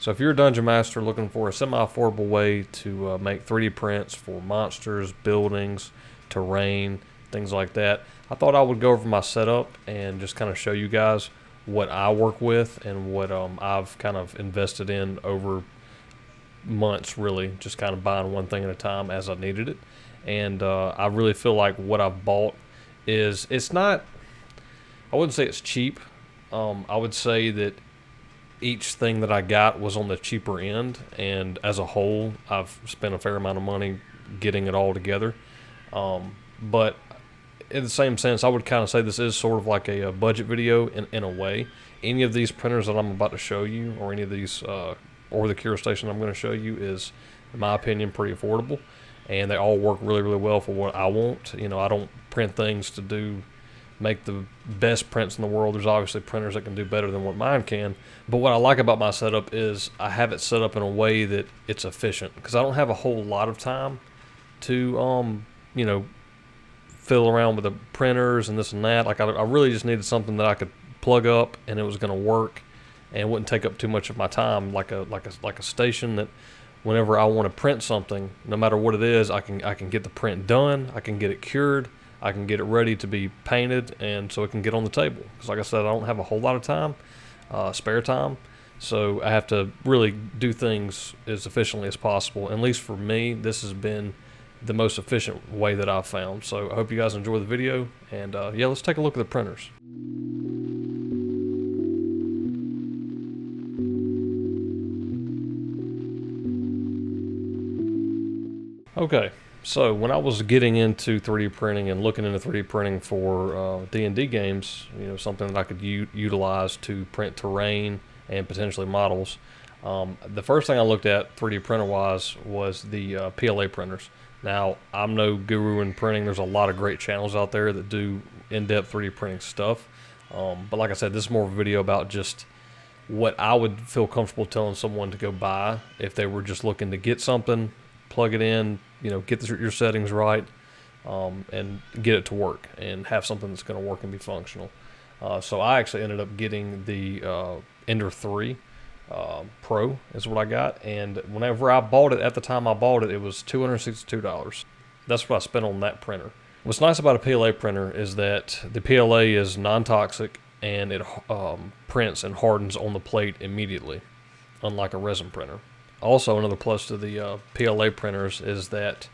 So if you're a dungeon master looking for a semi-affordable way to make 3D prints for monsters, buildings, terrain, things like that, I thought I would go over my setup and just kind of show you guys what I work with and what I've kind of invested in over months, really, just kind of buying one thing at a time as I needed it. And I really feel like what I've bought is, it's not, I wouldn't say it's cheap. I would say that each thing that I got was on the cheaper end, and as a whole, I've spent a fair amount of money getting it all together. But in the same sense, I would kind of say this is sort of like a budget video in a way. Any of these printers that I'm about to show you, or any of these, or the Cure Station I'm going to show you, is, in my opinion, pretty affordable, and they all work really, really well for what I want. You know, I don't print things to make the best prints in the world. There's obviously printers that can do better than what mine can, but what I like about my setup is I have it set up in a way that it's efficient, because I don't have a whole lot of time to you know, fiddle around with the printers and this and that. Like, I really just needed something that I could plug up and it was going to work and wouldn't take up too much of my time, like a station that whenever I want to print something, no matter what it is, I can get the print done, I can get it cured, I can get it ready to be painted, and so it can get on the table. Because like I said, I don't have a whole lot of time, spare time, so I have to really do things as efficiently as possible. And at least for me, this has been the most efficient way that I've found. So I hope you guys enjoy the video, and yeah, let's take a look at the printers. Okay, so when I was getting into 3D printing and looking into 3D printing for D&D games, you know, something that I could utilize to print terrain and potentially models, the first thing I looked at 3D printer wise was the PLA printers. Now, I'm no guru in printing. There's a lot of great channels out there that do in-depth 3D printing stuff. But like I said, this is more of a video about just what I would feel comfortable telling someone to go buy if they were just looking to get something, plug it in, you know, get your settings right, and get it to work and have something that's going to work and be functional. So I actually ended up getting the Ender 3 Pro is what I got, and whenever I bought it, at the time I bought it, it was $262. That's what I spent on that printer. What's nice about a PLA printer is that the PLA is non-toxic and it prints and hardens on the plate immediately, unlike a resin printer. Also, another plus to the PLA printers is that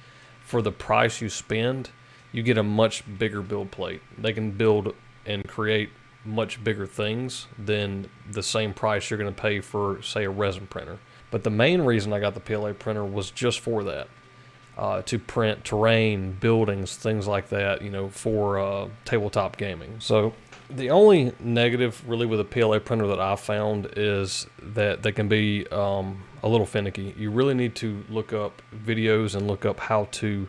for the price you spend, you get a much bigger build plate. They can build and create much bigger things than the same price you're going to pay for, say, a resin printer. But the main reason I got the PLA printer was just for that, to print terrain, buildings, things like that, you know, for tabletop gaming. So the only negative really with a PLA printer that I've found is that they can be a little finicky. You really need to look up videos and look up how to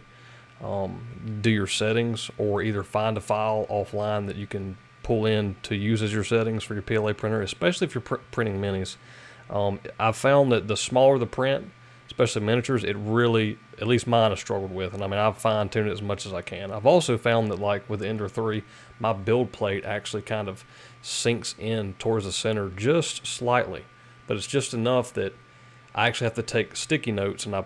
do your settings, or either find a file offline that you can pull in to use as your settings for your PLA printer, especially if you're printing minis. I've found that the smaller the print, especially miniatures, it really, at least mine, has struggled with. And I mean, I've fine-tuned it as much as I can. I've also found that, like with the Ender 3, my build plate actually kind of sinks in towards the center just slightly, but it's just enough that I actually have to take sticky notes, and I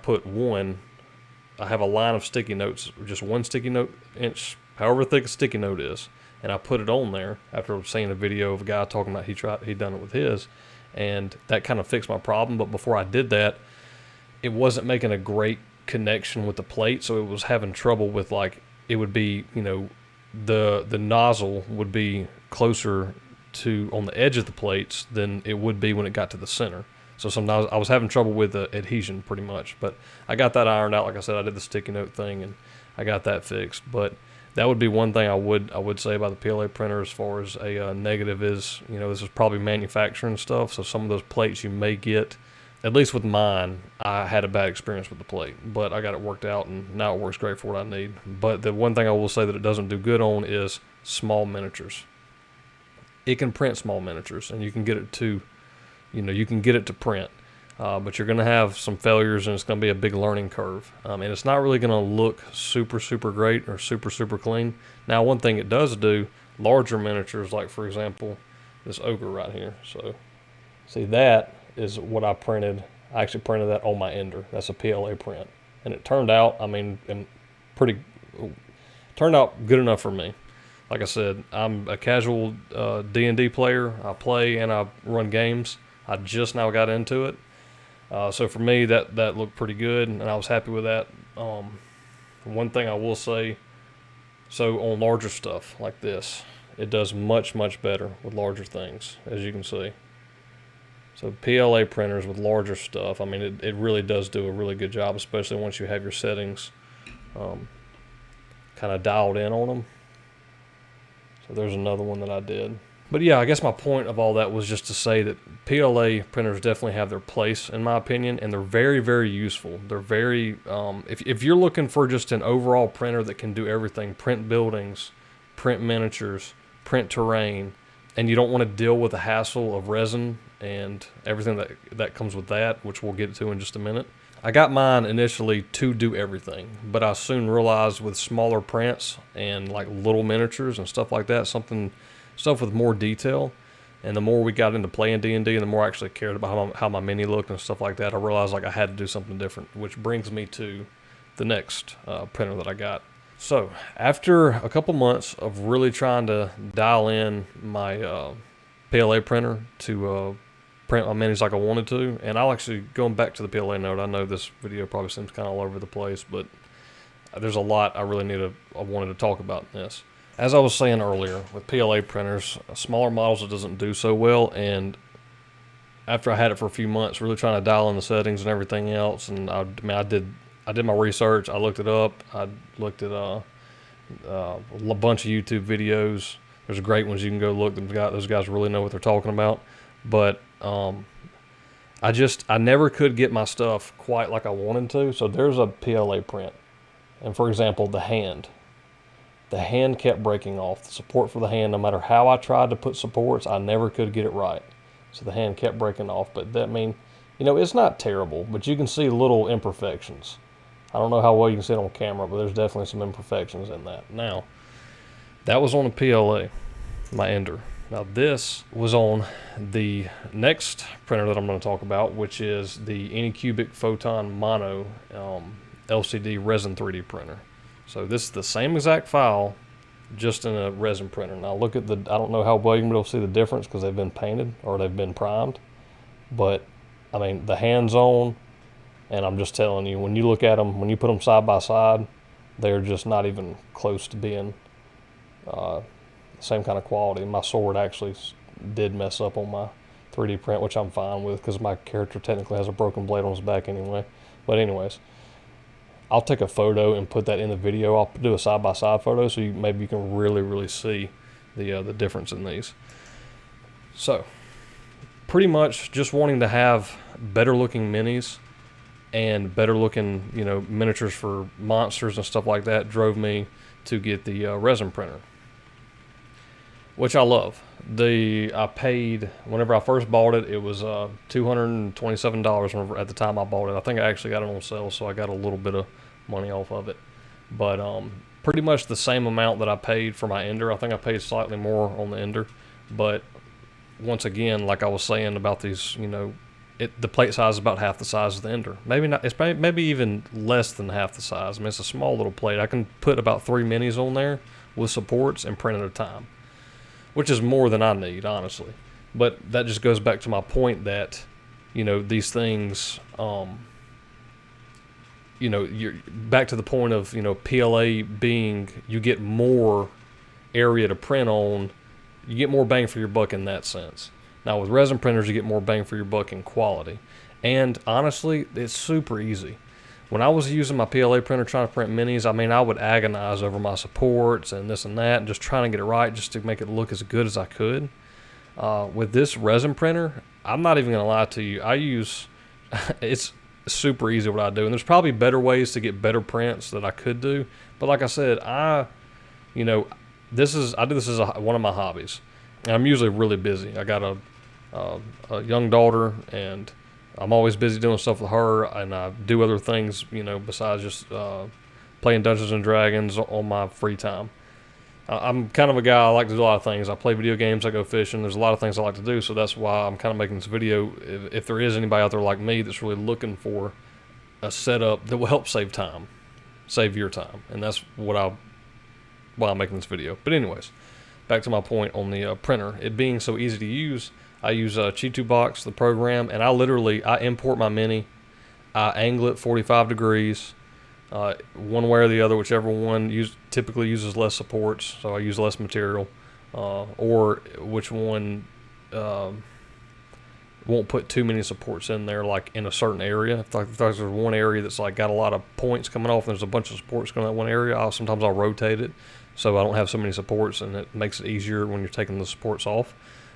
have a line of sticky notes, just one sticky note inch, however thick a sticky note is, and I put it on there after seeing a video of a guy talking about he'd done it with his, and that kind of fixed my problem. But before I did that, it wasn't making a great connection with the plate, so it was having trouble with, like, it would be, you know, the nozzle would be closer to on the edge of the plates than it would be when it got to the center. So sometimes I was having trouble with the adhesion pretty much, but I got that ironed out. Like I said, I did the sticky note thing and I got that fixed. But that would be one thing I would say about the PLA printer as far as a negative is, you know, this is probably manufacturing stuff. So some of those plates you may get, at least with mine, I had a bad experience with the plate, but I got it worked out and now it works great for what I need. But the one thing I will say that it doesn't do good on is small miniatures. It can print small miniatures and you can get it to, you know, you can get it to print. But you're going to have some failures and it's going to be a big learning curve. And it's not really going to look super, super great or super, super clean. Now, one thing it does do, larger miniatures, like for example, this ogre right here. So see that is what I printed. I actually printed that on my Ender. That's a PLA print, and it turned out, I mean, turned out good enough for me. Like I said, I'm a casual D&D player. I play and I run games. I just now got into it. So for me, that looked pretty good, and I was happy with that. One thing I will say, so on larger stuff like this, it does much, much better with larger things, as you can see. So PLA printers with larger stuff, I mean, it really does do a really good job, especially once you have your settings kind of dialed in on them. So there's another one that I did. But yeah, I guess my point of all that was just to say that PLA printers definitely have their place, in my opinion, and they're very, very useful. They're very, if you're looking for just an overall printer that can do everything, print buildings, print miniatures, print terrain, and you don't want to deal with the hassle of resin and everything that comes with that, which we'll get to in just a minute. I got mine initially to do everything, but I soon realized with smaller prints and like little miniatures and stuff like that, stuff with more detail, and the more we got into playing D&D and the more I actually cared about how my mini looked and stuff like that, I realized like I had to do something different, which brings me to the next printer that I got. So after a couple months of really trying to dial in my PLA printer to print my minis like I wanted to, and I'll actually, going back to the PLA note, I know this video probably seems kind of all over the place, but there's a lot I really wanted to talk about in this. As I was saying earlier, with PLA printers, smaller models it doesn't do so well, and after I had it for a few months, really trying to dial in the settings and everything else, and I did my research, I looked it up, I looked at a bunch of YouTube videos. There's great ones you can go look. Those guys really know what they're talking about, but I never could get my stuff quite like I wanted to. So there's a PLA print, and for example, the hand kept breaking off. The support for the hand, no matter how I tried to put supports, I never could get it right. So the hand kept breaking off. But it's not terrible, but you can see little imperfections. I don't know how well you can see it on camera, but there's definitely some imperfections in that. Now, that was on a PLA, my Ender. Now this was on the next printer that I'm going to talk about, which is the Anycubic Photon Mono LCD Resin 3D printer. So this is the same exact file, just in a resin printer. Now look at I don't know how well you're going to see the difference because they've been painted or they've been primed, but I mean the hand's on, and I'm just telling you, when you look at them, when you put them side by side, they're just not even close to being the same kind of quality. My sword actually did mess up on my 3D print, which I'm fine with because my character technically has a broken blade on his back anyway. But anyways, I'll take a photo and put that in the video. I'll do a side-by-side photo so maybe you can really, really see the difference in these. So, pretty much just wanting to have better-looking minis and better-looking, miniatures for monsters and stuff like that drove me to get the resin printer, which I love. I paid, whenever I first bought it, it was $227 at the time I bought it. I think I actually got it on sale, so I got a little bit of money off of it. But pretty much the same amount that I paid for my Ender. I think I paid slightly more on the Ender. But once again, like I was saying about these, the plate size is about half the size of the Ender. Maybe not. It's maybe even less than half the size. I mean, it's a small little plate. I can put about 3 minis on there with supports and print at a time, which is more than I need, honestly. But that just goes back to my point that, these things, you're back to the point of, PLA being, you get more area to print on, you get more bang for your buck in that sense. Now with resin printers, you get more bang for your buck in quality. And honestly, it's super easy. When I was using my PLA printer trying to print minis, I would agonize over my supports and this and that, and just trying to get it right just to make it look as good as I could. With this resin printer, I'm not even going to lie to you. It's super easy what I do, and there's probably better ways to get better prints that I could do. But like I said, I do this as one of my hobbies, and I'm usually really busy. I got a young daughter, and I'm always busy doing stuff with her, and I do other things, besides just playing Dungeons and Dragons on my free time. I'm kind of a guy, I like to do a lot of things. I play video games, I go fishing. There's a lot of things I like to do, so that's why I'm kind of making this video. If there is anybody out there like me that's really looking for a setup that will help save time, save your time, and that's why I'm making this video. But anyways, back to my point on the printer. It being so easy to use, I use Chi2Box, the program, and I import my Mini. I angle it 45 degrees, one way or the other, whichever one typically uses less supports, so I use less material, or which one won't put too many supports in there, like in a certain area. If there's one area that's like got a lot of points coming off and there's a bunch of supports going in that one area, sometimes I'll rotate it so I don't have so many supports, and it makes it easier when you're taking the supports off.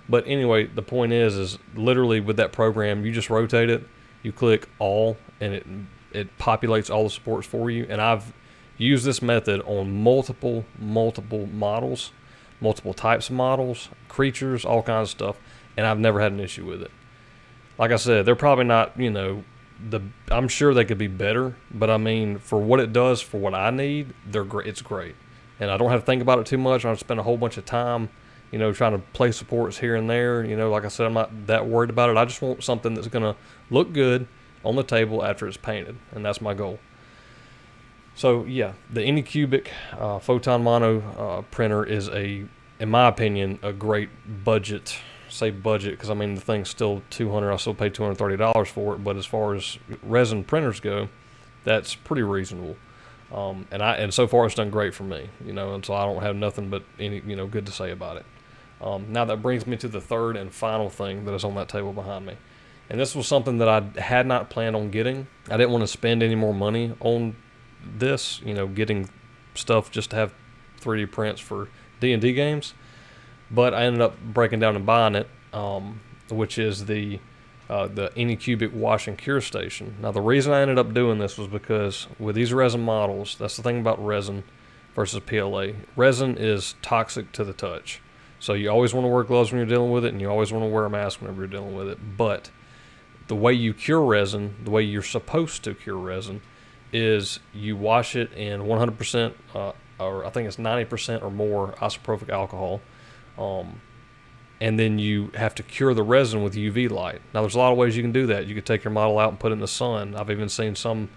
But anyway, the point is literally with that program, you just rotate it, you click all, and it populates all the supports for you. And I've used this method on multiple models, multiple types of models, creatures, all kinds of stuff, and I've never had an issue with it. Like I said, they're probably not, I'm sure they could be better, but I mean, for what it does, for what I need, they're great. It's great. And I don't have to think about it too much. I don't spend a whole bunch of time, trying to place supports here and there. Like I said, I'm not that worried about it. I just want something that's going to look good on the table after it's painted, and that's my goal. So yeah, the Anycubic Photon Mono printer is in my opinion, a great budget. Say budget, because I mean the thing's still $200. I still paid $230 for it, but as far as resin printers go, that's pretty reasonable. And so far it's done great for me, and so I don't have nothing but any good to say about it. Now that brings me to the third and final thing that is on that table behind me. And this was something that I had not planned on getting. I didn't want to spend any more money on this, getting stuff just to have 3D prints for D&D games. But I ended up breaking down and buying it, which is the Anycubic Wash and Cure Station. Now the reason I ended up doing this was because with these resin models, that's the thing about resin versus PLA. Resin is toxic to the touch. So you always want to wear gloves when you're dealing with it, and you always want to wear a mask whenever you're dealing with it. But the way you cure resin, the way you're supposed to cure resin, is you wash it in 100%, or I think it's 90% or more isopropyl alcohol, and then you have to cure the resin with UV light. Now, there's a lot of ways you can do that. You could take your model out and put it in the sun. I've even seen some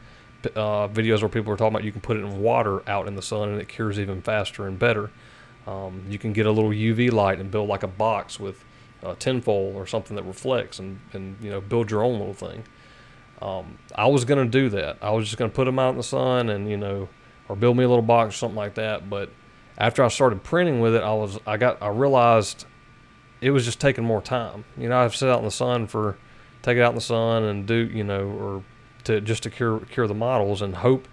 videos where people are talking about you can put it in water out in the sun, and it cures even faster and better. You can get a little UV light and build like a box with tinfoil or something that reflects, and build your own little thing. I was gonna do that. I was just gonna put them out in the sun and or build me a little box or something like that. But after I started printing with it, I realized it was just taking more time. I've sit out in the sun take it out in the sun and do or to cure the models and hope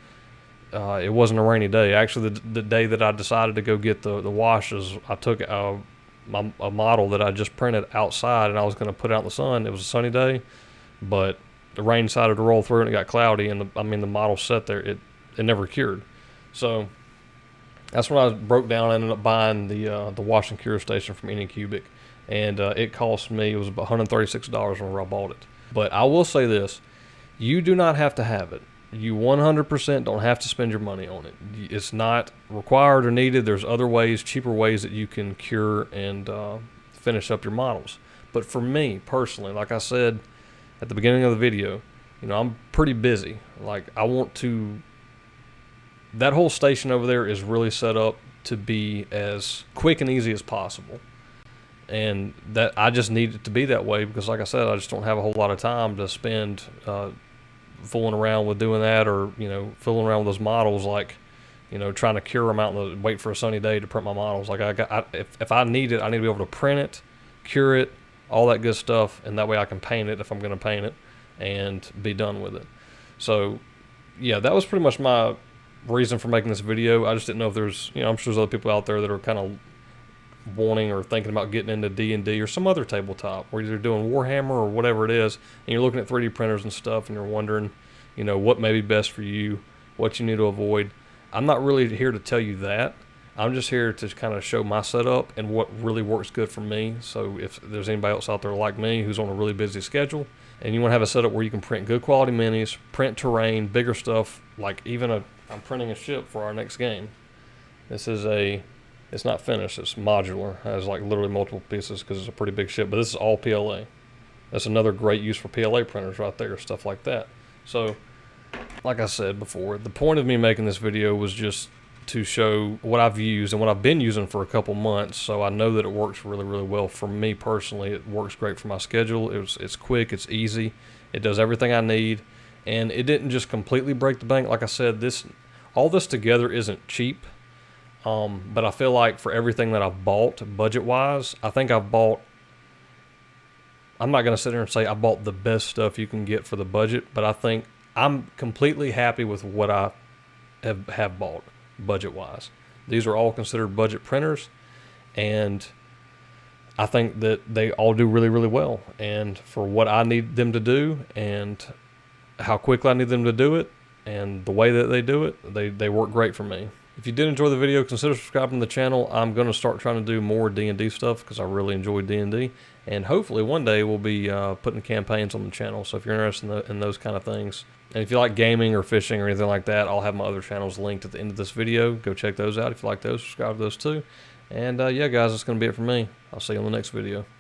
it wasn't a rainy day. Actually, the day that I decided to go get the washes, I took a model that I just printed outside, and I was going to put it out in the sun. It was a sunny day, but the rain decided to roll through and it got cloudy, and the model sat there. It never cured. So that's when I broke down and ended up buying the wash and cure station from Anycubic, and it cost me, it was about $136 when I bought it. But I will say this, you do not have to have it. You 100% don't have to spend your money on it. It's not required or needed. There's other ways, cheaper ways that you can cure and finish up your models. But for me personally, like I said at the beginning of the video, I'm pretty busy. Like that whole station over there is really set up to be as quick and easy as possible. And that I just need it to be that way because, like I said, I just don't have a whole lot of time to spend fooling around with doing that, or fooling around with those models, like trying to cure them out and wait for a sunny day to print my models. Like if I need it, I need to be able to print it, cure it, all that good stuff, and that way I can paint it if I'm going to paint it and be done with it. So yeah, that was pretty much my reason for making this video. I just didn't know if there's I'm sure there's other people out there that are kind of wanting or thinking about getting into D&D or some other tabletop, where you're doing Warhammer or whatever it is, and you're looking at 3D printers and stuff, and you're wondering, what may be best for you, what you need to avoid. I'm not really here to tell you that. I'm just here to kind of show my setup and what really works good for me. So if there's anybody else out there like me who's on a really busy schedule, and you want to have a setup where you can print good quality minis, print terrain, bigger stuff, like I'm printing a ship for our next game. This is a It's not finished. It's modular. It has like literally multiple pieces because it's a pretty big ship. But this is all PLA. That's another great use for PLA printers right there, stuff like that. So, like I said before, the point of me making this video was just to show what I've used and what I've been using for a couple months, so I know that it works really, really well for me personally. It works great for my schedule. It's quick, it's easy, it does everything I need, and it didn't just completely break the bank. Like I said, all this together isn't cheap, but I feel like for everything that I've bought budget-wise, I think I've bought, I'm not going to sit here and say I bought the best stuff you can get for the budget, but I think I'm completely happy with what I have bought budget-wise. These are all considered budget printers, and I think that they all do really, really well. And for what I need them to do and how quickly I need them to do it and the way that they do it, they work great for me. If you did enjoy the video, consider subscribing to the channel. I'm going to start trying to do more D&D stuff because I really enjoy D&D. And hopefully one day we'll be putting campaigns on the channel. So if you're interested in those kind of things, and if you like gaming or fishing or anything like that, I'll have my other channels linked at the end of this video. Go check those out. If you like those, subscribe to those too. And yeah, guys, that's going to be it for me. I'll see you on the next video.